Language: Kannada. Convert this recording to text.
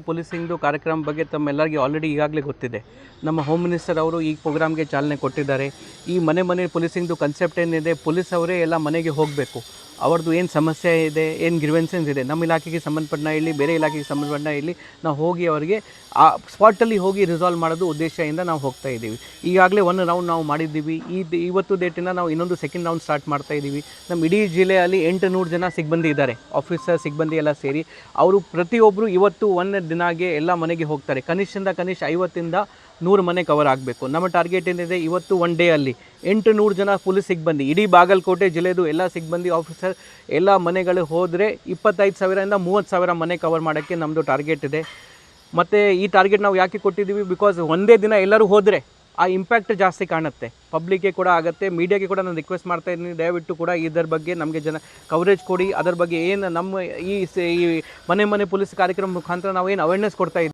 ಪೊಲೀಸಿಂಗ್ದು ಕಾರ್ಯಕ್ರಮ ಬಗ್ಗೆ ತಮ್ಮೆಲ್ಲರಿಗೂ ಆಲ್ರೆಡಿ ಈಗಾಗಲೇ ಗೊತ್ತಿದೆ. ನಮ್ಮ ಹೋಮ್ ಮಿನಿಸ್ಟರ್ ಅವರು ಈ ಪ್ರೋಗ್ರಾಮ್ಗೆ ಚಾಲನೆ ಕೊಟ್ಟಿದ್ದಾರೆ. ಈ ಮನೆ ಪೊಲೀಸಿಂಗ್ದು ಕನ್ಸೆಪ್ಟ್ ಏನಿದೆ, ಪೊಲೀಸ್ ಅವರೇ ಎಲ್ಲ ಮನೆಗೆ ಹೋಗಬೇಕು. ಅವ್ರದ್ದು ಏನು ಸಮಸ್ಯೆ ಇದೆ, ಏನು ಗ್ರಿವೆನ್ಸಸ್ ಇದೆ, ನಮ್ಮ ಇಲಾಖೆಗೆ ಸಂಬಂಧಪಟ್ಟ ಇಲ್ಲಿ ಬೇರೆ ಇಲಾಖೆಗೆ ಸಂಬಂಧಪಟ್ಟ ಇಲ್ಲಿ ನಾವು ಹೋಗಿ ಅವರಿಗೆ ಆ ಸ್ಪಾಟಲ್ಲಿ ಹೋಗಿ ರಿಸಾಲ್ವ್ ಮಾಡೋದು ಉದ್ದೇಶದಿಂದ ನಾವು ಹೋಗ್ತಾ ಇದ್ದೀವಿ. ಈಗಾಗಲೇ 1 ರೌಂಡ್ ನಾವು ಮಾಡಿದ್ದೀವಿ. ಇವತ್ತು ಡೇಟಿಂದ ನಾವು ಇನ್ನೊಂದು ಸೆಕೆಂಡ್ ರೌಂಡ್ ಸ್ಟಾರ್ಟ್ ಮಾಡ್ತಾ ಇದ್ದೀವಿ. ನಮ್ಮ ಇಡೀ ಜಿಲ್ಲೆಯಲ್ಲಿ 800 ಜನ ಸಿಬ್ಬಂದಿ ಇದ್ದಾರೆ, ಆಫೀಸರ್ ಸಿಬ್ಬಂದಿ ಎಲ್ಲ ಸೇರಿ. ಅವರು ಪ್ರತಿಯೊಬ್ಬರು ಇವತ್ತು 1 ದಿನಗೆ ಎಲ್ಲ ಮನೆಗೆ ಹೋಗ್ತಾರೆ. ಕನಿಷ್ಠ 50 100 ಮನೆ ಕವರ್ ಆಗಬೇಕು. ನಮ್ಮ ಟಾರ್ಗೆಟ್ ಏನಿದೆ, ಇವತ್ತು 1 ಡೇ ಅಲ್ಲಿ 800 ಜನ ಪೊಲೀಸ್ ಸಿಬ್ಬಂದಿ, ಇಡೀ ಬಾಗಲಕೋಟೆ ಜಿಲ್ಲೆದು ಎಲ್ಲ ಸಿಬ್ಬಂದಿ ಆಫೀಸರ್ ಎಲ್ಲ ಮನೆಗಳು ಹೋದರೆ 25,000 30,000 ಮನೆ ಕವರ್ ಮಾಡೋಕ್ಕೆ ನಮ್ಮದು ಟಾರ್ಗೆಟ್ ಇದೆ. ಮತ್ತು ಈ ಟಾರ್ಗೆಟ್ ನಾವು ಯಾಕೆ ಕೊಟ್ಟಿದ್ದೀವಿ, ಬಿಕಾಸ್ ಒಂದೇ ದಿನ ಎಲ್ಲರೂ ಹೋದರೆ ಆ ಇಂಪ್ಯಾಕ್ಟ್ ಜಾಸ್ತಿ ಕಾಣುತ್ತೆ, ಪಬ್ಲಿಕ್ಗೆ ಕೂಡ ಆಗುತ್ತೆ. ಮೀಡಿಯಾಗೆ ಕೂಡ ನಾನು ರಿಕ್ವೆಸ್ಟ್ ಮಾಡ್ತಾ ಇದ್ದೀನಿ, ದಯವಿಟ್ಟು ಕೂಡ ಇದರ ಬಗ್ಗೆ ನಮಗೆ ಕವರೇಜ್ ಕೊಡಿ. ಅದರ ಬಗ್ಗೆ ಏನು ನಮ್ಮ ಈ ಮನೆ ಪೊಲೀಸ್ ಕಾರ್ಯಕ್ರಮ ಮುಖಾಂತರ ನಾವು ಏನು ಅವೇರ್ನೆಸ್ ಕೊಡ್ತಾ ಇದ್ದೀವಿ.